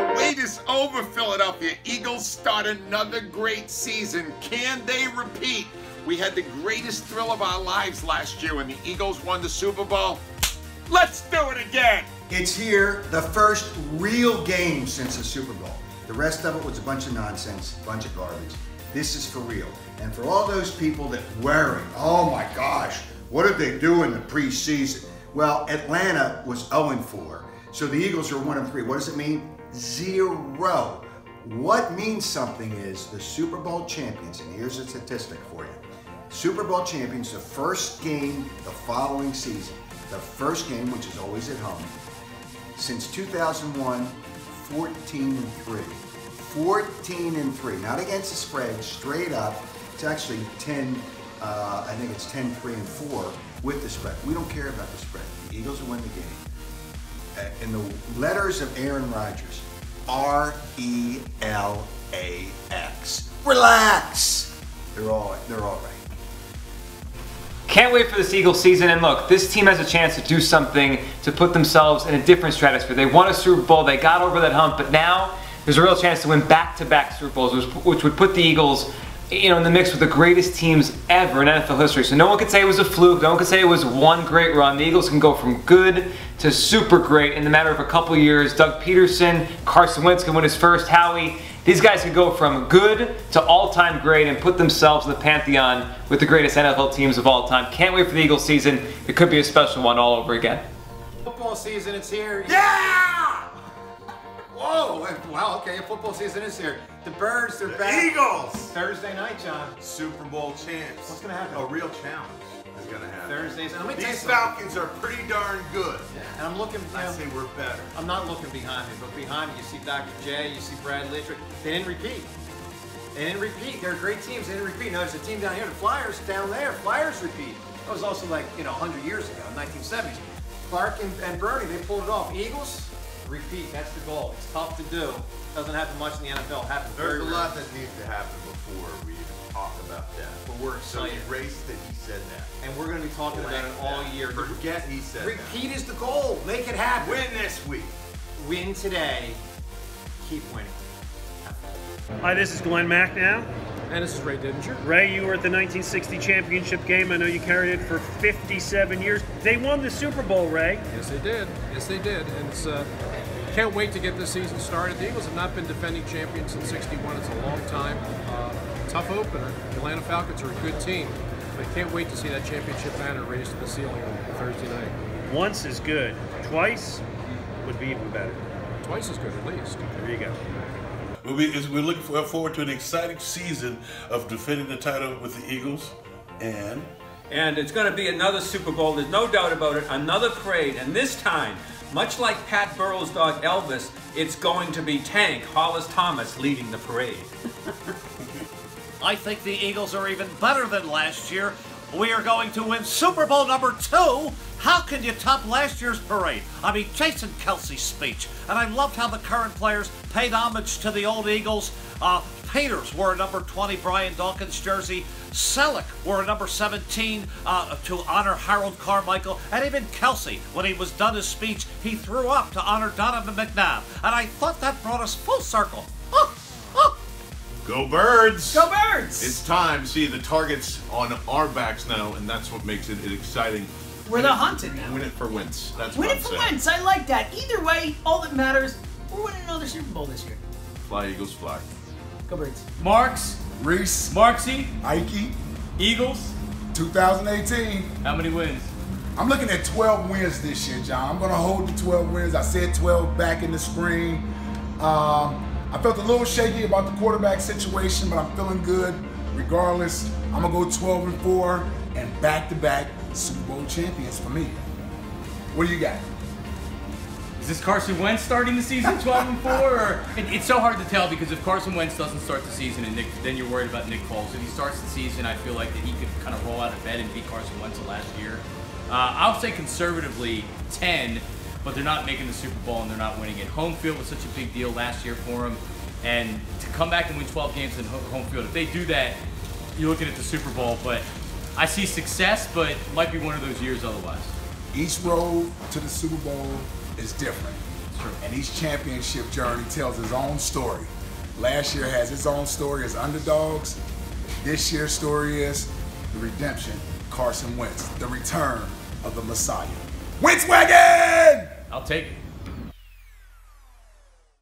The wait is over, Philadelphia. Eagles start another great season. Can they repeat? We had the greatest thrill of our lives last year when the Eagles won the Super Bowl. Let's do it again. It's here, the first real game since the Super Bowl. The rest of it was a bunch of nonsense, a bunch of garbage. This is for real. And for all those people that worry, oh my gosh, what did they do in the preseason? Well, Atlanta was 0-4. So the Eagles are 1-3. What does it mean? 0. What means something is the Super Bowl champions, and here's a statistic for you. Super Bowl champions, the first game the following season, the first game, which is always at home, since 2001, 14-3. 14-3, not against the spread, straight up. It's actually 10, I think it's 10-3-4 with the spread. We don't care about the spread. The Eagles will win the game. In the letters of Aaron Rodgers, R-E-L-A-X. Relax. They're all right. Can't wait for this Eagles season, and look, this team has a chance to do something to put themselves in a different stratosphere. They won a Super Bowl, they got over that hump, but now there's a real chance to win back-to-back Super Bowls, which would put the Eagles, in the mix with the greatest teams ever in NFL history. So no one could say it was a fluke, no one could say it was one great run. The Eagles can go from good to super great in the matter of a couple years. Doug Peterson, Carson Wentz can win his first Howie. These guys could go from good to all-time great and put themselves in the pantheon with the greatest NFL teams of all time. Can't wait for the Eagles season. It could be a special one all over again. Football season, it's here. Yeah! Whoa! Wow, okay, football season is here. The Birds, they're back. Eagles! Thursday night, John. Super Bowl champs. What's going to happen? A real challenge is going to happen. Thursdays. And let me tell you These something. Falcons are pretty darn good. Yeah. And I'm looking, I say we're better. I'm not looking behind me, but behind me you see Dr. J, you see Brad Littrick. They didn't repeat. They didn't repeat. They're great teams. They didn't repeat. Now there's a team down here, the Flyers, down there. Flyers repeat. That was also like, 100 years ago, 1970s. Clark and Bernie, they pulled it off. Eagles, repeat. That's the goal. It's tough to do. Doesn't happen much in the NFL. Happens There's very a lot rarely. that needs to happen before we even talk about that. But we're So excited. erase that he said that. And we're going to be talking about it all year. Forget he said that. Repeat is the goal. Make it happen. Win this week. Win today. Keep winning. Hi, this is Glenn Mack now. And this is Ray Didinger. Ray, you were at the 1960 championship game. I know you carried it for 57 years. They won the Super Bowl, Ray. Yes, they did. Yes, they did. And it's can't wait to get this season started. The Eagles have not been defending champions since '61. It's a long time. Tough opener. The Atlanta Falcons are a good team. But can't wait to see that championship banner raised to the ceiling on Thursday night. Once is good. Twice would be even better. Twice as good, at least. There you go. We're looking forward to an exciting season of defending the title with the Eagles, and it's going to be another Super Bowl, there's no doubt about it, another parade, and this time, much like Pat Burrell's dog Elvis, it's going to be Tank Hollis Thomas leading the parade. I think the Eagles are even better than last year. We are going to win Super Bowl number 2. How can you top last year's parade? I mean, Jason Kelsey's speech. And I loved how the current players paid homage to the old Eagles. Peters wore a number 20 Brian Dawkins jersey. Selleck wore a number 17 to honor Harold Carmichael. And even Kelsey, when he was done his speech, he threw up to honor Donovan McNabb. And I thought that brought us full circle. Go Birds! Go Birds! It's time. See, the target's on our backs now, and that's what makes it exciting. We're the hunted now. Win it for Wentz. That's Win what it I'm for saying. Wentz. I like that. Either way, all that matters, we're winning another Super Bowl this year. Fly, Eagles, fly. Go Birds. Marks, Reese, Marksy, Ike, Eagles. 2018. How many wins? I'm looking at 12 wins this year, John. I'm going to hold the 12 wins. I said 12 back in the spring. I felt a little shaky about the quarterback situation, but I'm feeling good regardless. I'm going to go 12-4 and back-to-back Super Bowl champions for me. What do you got? Is this Carson Wentz starting the season 12-4? Or it's so hard to tell because if Carson Wentz doesn't start the season and then you're worried about Nick Foles. If he starts the season, I feel like that he could kind of roll out of bed and beat Carson Wentz last year. I'll say conservatively 10, but they're not making the Super Bowl and they're not winning it. Home field was such a big deal last year for them, and to come back and win 12 games in home field, if they do that, you're looking at the Super Bowl. But I see success, but it might be one of those years otherwise. Each road to the Super Bowl is different. True. And each championship journey tells his own story. Last year has its own story as underdogs. This year's story is the redemption, Carson Wentz, the return of the Messiah. Wentz wagon! I'll take it.